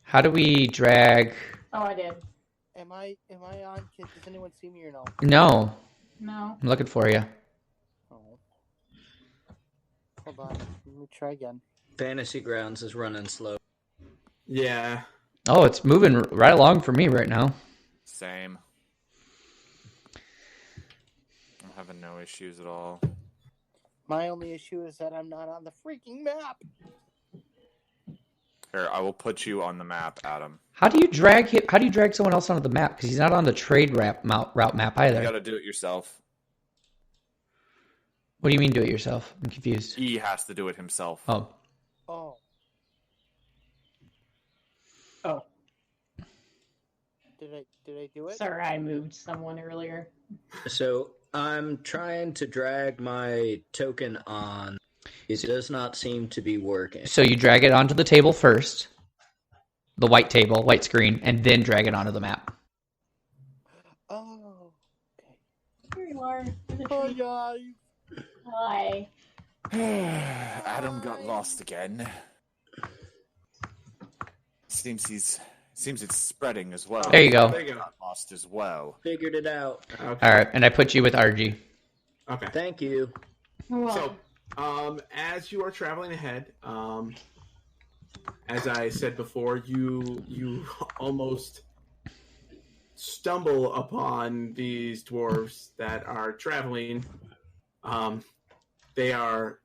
How do we drag? Oh, I did. am I on? Does anyone see me or no? No, No. I'm looking for you. Oh. Hold on. Let me try again. Fantasy Grounds is running slow. Yeah. Oh, it's moving right along for me right now. Same. having no issues at all. My only issue is that I'm not on the freaking map. Here, I will put you on the map, Adam. How do you drag him? How do you drag someone else onto the map? Because he's not on the trade route map either. You gotta do it yourself. What do you mean do it yourself? I'm confused. He has to do it himself. Oh. Oh. Oh. Did I do it? Sorry, I moved someone earlier. So I'm trying to drag my token on. It does not seem to be working. So you drag it onto the table first, the white table, white screen, and then drag it onto the map. Oh. Here you are. In the Oh, tree. guys. Hi. Adam got lost again. Seems it's spreading as well. There you go. There you go. Got lost as well. Figured it out. Okay. All right, and I put you with RG. Okay. Thank you. You're welcome. So, as you are traveling ahead, as I said before, you almost stumble upon these dwarves that are traveling. They are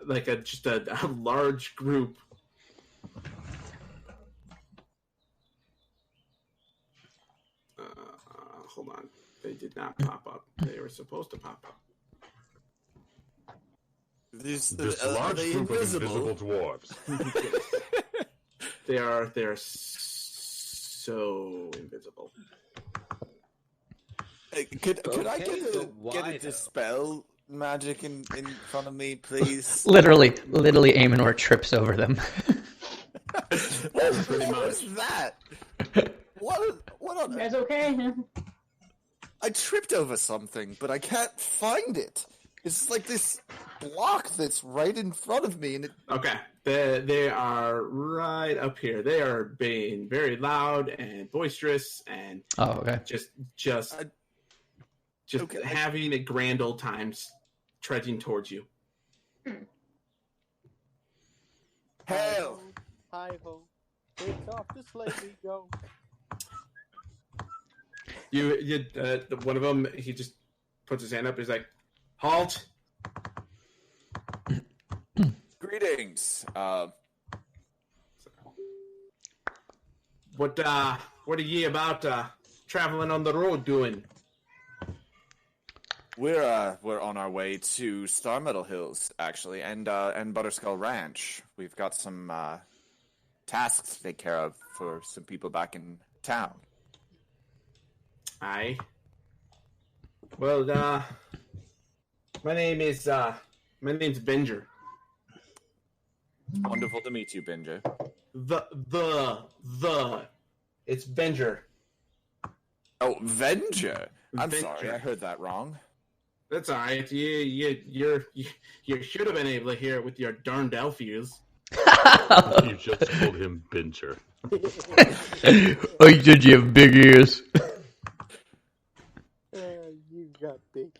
like just a large group. Hold on. They did not pop up. They were supposed to pop up. This large group of invisible dwarves. They are so invisible. Could I Okay, get but why, a though? dispel magic in front of me, please? Literally, Aemenor trips over them. What was that? What on You guys okay? I tripped over something, but I can't find it. It's like this block that's right in front of me, and it... Okay, they are right up here. They are being very loud and boisterous, and Okay. just Okay. having a grand old time trudging towards you. Hell! Hi ho. It's off to sleigh we go. One of them, he just puts his hand up. He's like, "Halt!" Greetings. What are ye about traveling on the road doing? We're on our way to Star Meadow Hills, actually, and Butterskull Ranch. We've got some tasks to take care of for some people back in town. Aye. Well, my name's Venger. Wonderful to meet you, Binger. It's Venger. Oh, Venger. I'm Venger. sorry, I heard that wrong. That's all right. You should have been able to hear it with your darned elf ears. You just called him Bincher. Oh, did you have big ears? You got big.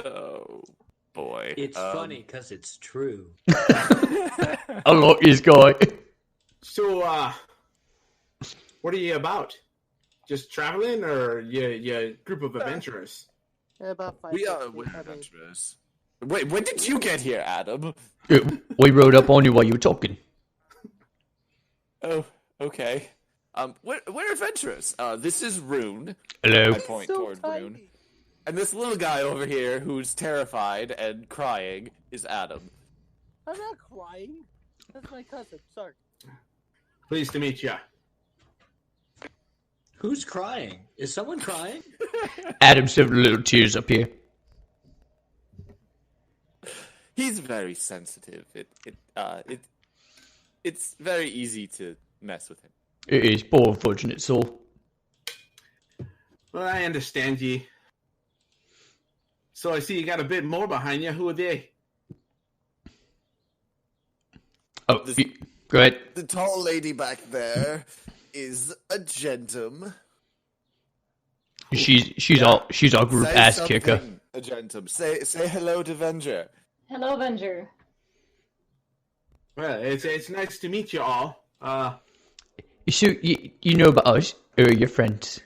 Oh, boy. It's funny because it's true. I like this guy. So, what are you about? Just traveling, or you group of adventurers? About 5. We are adventurers. Wait, when did you get here, Adam? We rode up on you while you were talking. Oh, okay. We're adventurers. This is Rune. Hello. I point toward Rune. And this little guy over here who's terrified and crying is Adam. I'm not crying. That's my cousin. Sorry. Pleased to meet you. Who's crying? Is someone crying? Adam's having little tears up here. He's very sensitive. It's very easy to mess with him. It is poor unfortunate soul. Well, I understand ye. So I see you got a bit more behind you. Who are they? Oh, go ahead. The tall lady back there is Argentum. She's our group Say ass something, kicker. Argentum. Say hello to Venger. Hello, Venger. Well, it's nice to meet you all. So you know about us, or your friends?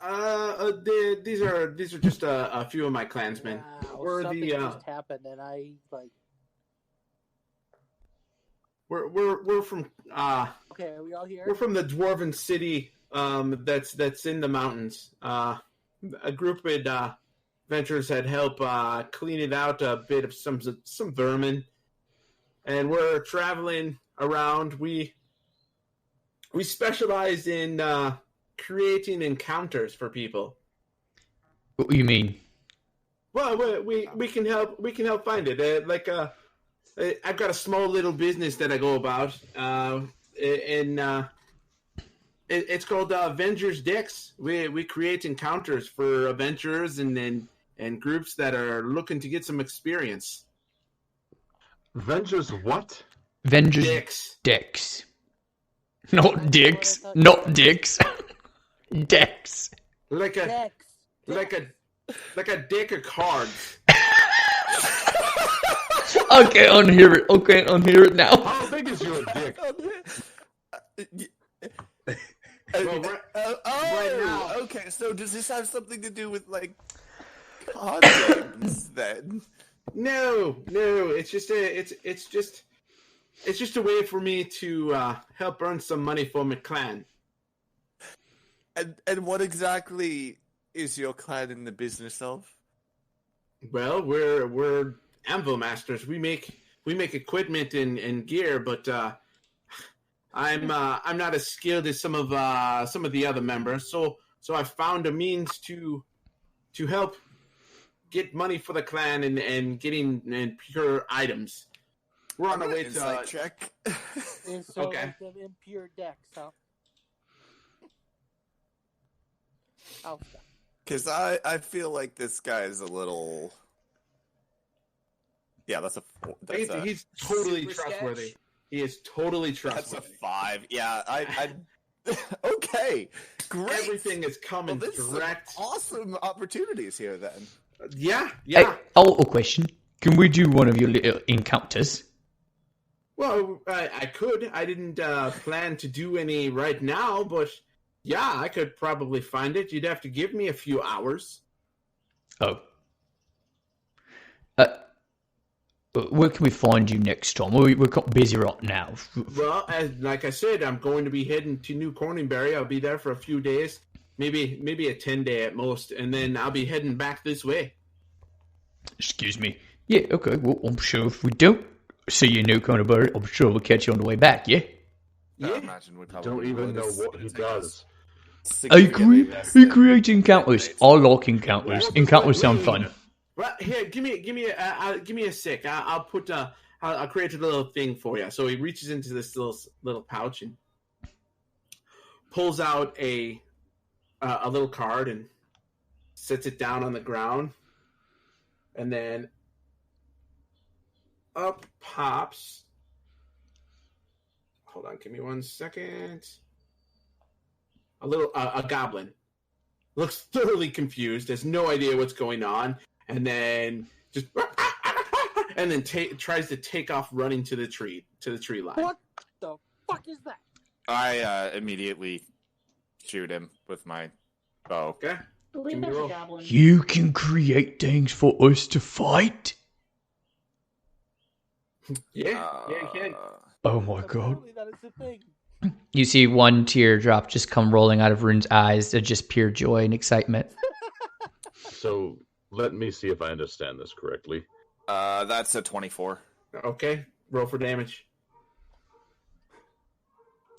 A these are just a few of my clansmen. Wow, We're something the just happened, and I like. we're from Okay, are we all here? we're from the dwarven city that's in the mountains. A group with adventurers had helped clean it out a bit of some vermin, and we're traveling around. We specialize in creating encounters for people. What do you mean? Well, we can help find it. I've got a small little business that I go about, and it's called Venger's Decks. We create encounters for adventurers and groups that are looking to get some experience. Venger's what? Venger's Decks. Not dicks. Not dicks. Decks. Like a Dex. deck of cards. Okay, unhear it. Okay, unhear it now. How big is your dick? Well, right now. Okay, so does this have something to do with like card games then? No. It's just a way for me to help earn some money for my clan. And what exactly is your clan in the business of? Well, we're anvil masters. We make equipment and gear, but I'm not as skilled as some of the other members. So I found a means to help get money for the clan and getting pure items. We're on our way to check. And so Okay. like the impure Dex, huh? I'll stop. Because I feel like this guy is a little. Yeah, he's totally super trustworthy. sketch. He is totally That's trustworthy. a 5. Yeah, I okay, great. Everything is coming Well, there's direct. some awesome opportunities here then. Yeah. Hey, a question. Can we do one of your little encounters? Well, I could. I didn't plan to do any right now, but yeah, I could probably find it. You'd have to give me a few hours. Oh. Where can we find you next time? We're got busy right now. Well, like I said, I'm going to be heading to New Corningberry. I'll be there for a few days, maybe a 10-day at most, and then I'll be heading back this way. Excuse me. Yeah, okay. Well, I'm sure if we don't see you in New Corningberry, I'm sure we'll catch you on the way back, yeah? I Yeah. imagine we probably Don't even would. know It's what he gonna take does. us I significantly less he than- creates encounters. I like encounters. Encounters sound fun. Well, here, give me a sec. I'll put I'll create a little thing for you. So he reaches into this little pouch and pulls out a little card and sets it down on the ground, and then up pops. Hold on, give me 1 second. A goblin looks thoroughly confused, has no idea what's going on, and then just tries to take off running to the tree line. What the fuck is that? I immediately shoot him with my bow. Okay. I believe Can you there's a roll? goblin. You can create things for us to fight? Yeah, you can. Oh my god. Apparently that is the thing. You see one teardrop just come rolling out of Rune's eyes of just pure joy and excitement. So let me see if I understand this correctly. That's a 24. Okay, roll for damage.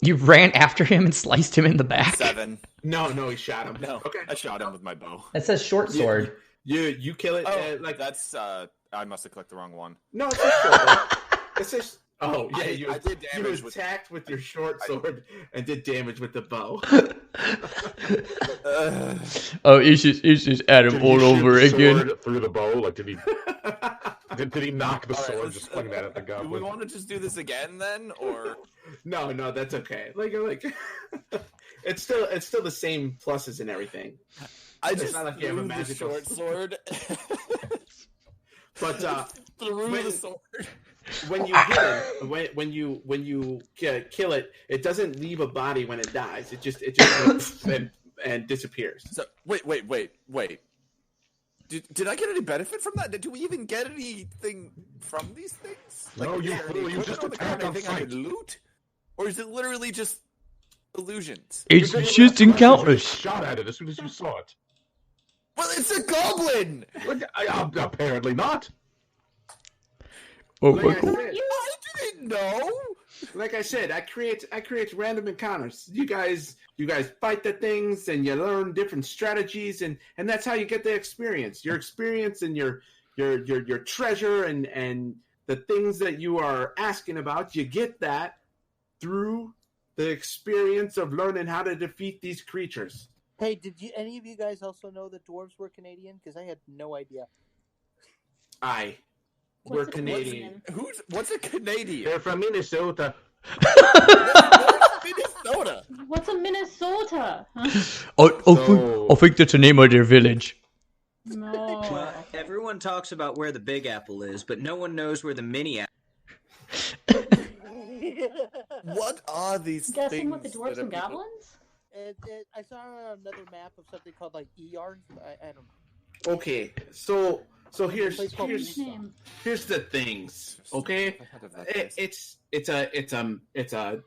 You ran after him and sliced him in the back? 7. No, he shot him. No, Okay. I shot him with my bow. That says short sword. You kill it. Oh, Like that's I must have clicked the wrong one. no, it's just short. It's just. Oh yeah, I did damage you with- attacked with your short sword and did damage with the bow. Oh, it's just Adam Did all he shoot over the again. sword through the bow? Like, did he knock the All right, sword let's- just swing that at the Do we goblin? want to just do this again then, or No, that's okay. Like it's still the same pluses and everything. I It's just not like you have a threw the magical- short sword But through when- the sword. when you hit it, when you kill it, it doesn't leave a body when it dies. It just and disappears. So wait. Did I get any benefit from that? Do we even get anything from these things? No, you fool, you just attacked on anything I sight. could loot? Or is it literally just illusions? It's just encounters. Shot at it as soon as you saw it. Well, it's a goblin! Apparently not. Oh, Like I oh, said, I didn't know! like I said, I create random encounters. You guys fight the things and you learn different strategies, and that's how you get the experience. Your experience and your treasure and the things that you are asking about, you get that through the experience of learning how to defeat these creatures. Hey, did any of you guys also know that dwarves were Canadian? Because I had no idea. We're What's a Canadian. What's a Canadian? They're from Minnesota. Minnesota! What's a Minnesota? I think that's the name of their village. No. Well, everyone talks about where the Big Apple is, but no one knows where the Mini Apple. What are these Guessing things? what the dwarves that and are people- goblins? I saw another map of something called like ER. I don't know. Okay, so here's Name. here's the things. Okay, it's a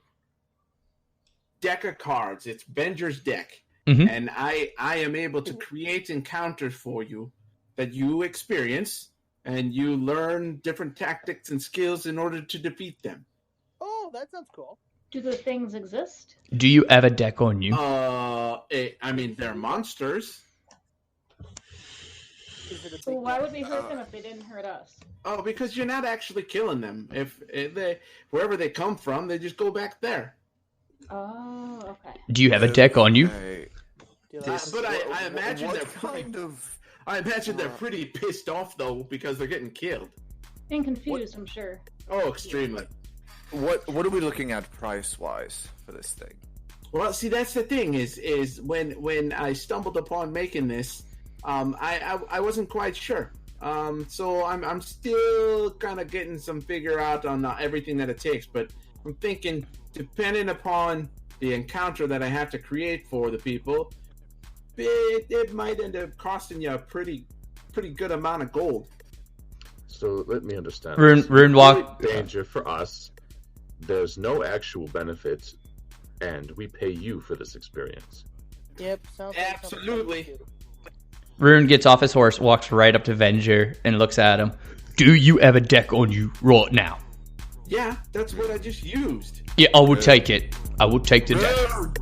deck of cards. It's Venger's deck, Mhm. and I am able to create encounters for you that you experience, and you learn different tactics and skills in order to defeat them. Oh, that sounds cool. Do the things exist? Do you have a deck on you? I mean, they're monsters. Is it a big Well, why would we hurt them if they didn't hurt us? Oh, because you're not actually killing them. If they wherever they come from, they just go back there. Oh, okay. Do you have a deck on you? Okay. But I imagine what they're pretty. kind of... I imagine they're pretty pissed off though because they're getting killed. And confused, I'm sure. Oh, extremely. What are we looking at price-wise for this thing? Well, see, that's the thing is when I stumbled upon making this, I wasn't quite sure. So I'm still kind of getting some figure out on everything that it takes. But I'm thinking, depending upon the encounter that I have to create for the people, it might end up costing you a pretty good amount of gold. So let me understand. Rune walk. Danger for us. There's no actual benefit, and we pay you for this experience. Yep, sounds like Absolutely. something. Rune gets off his horse, walks right up to Venger, and looks at him. Do you have a deck on you right now? Yeah, that's what I just used. Yeah, I will take it. I will take the deck.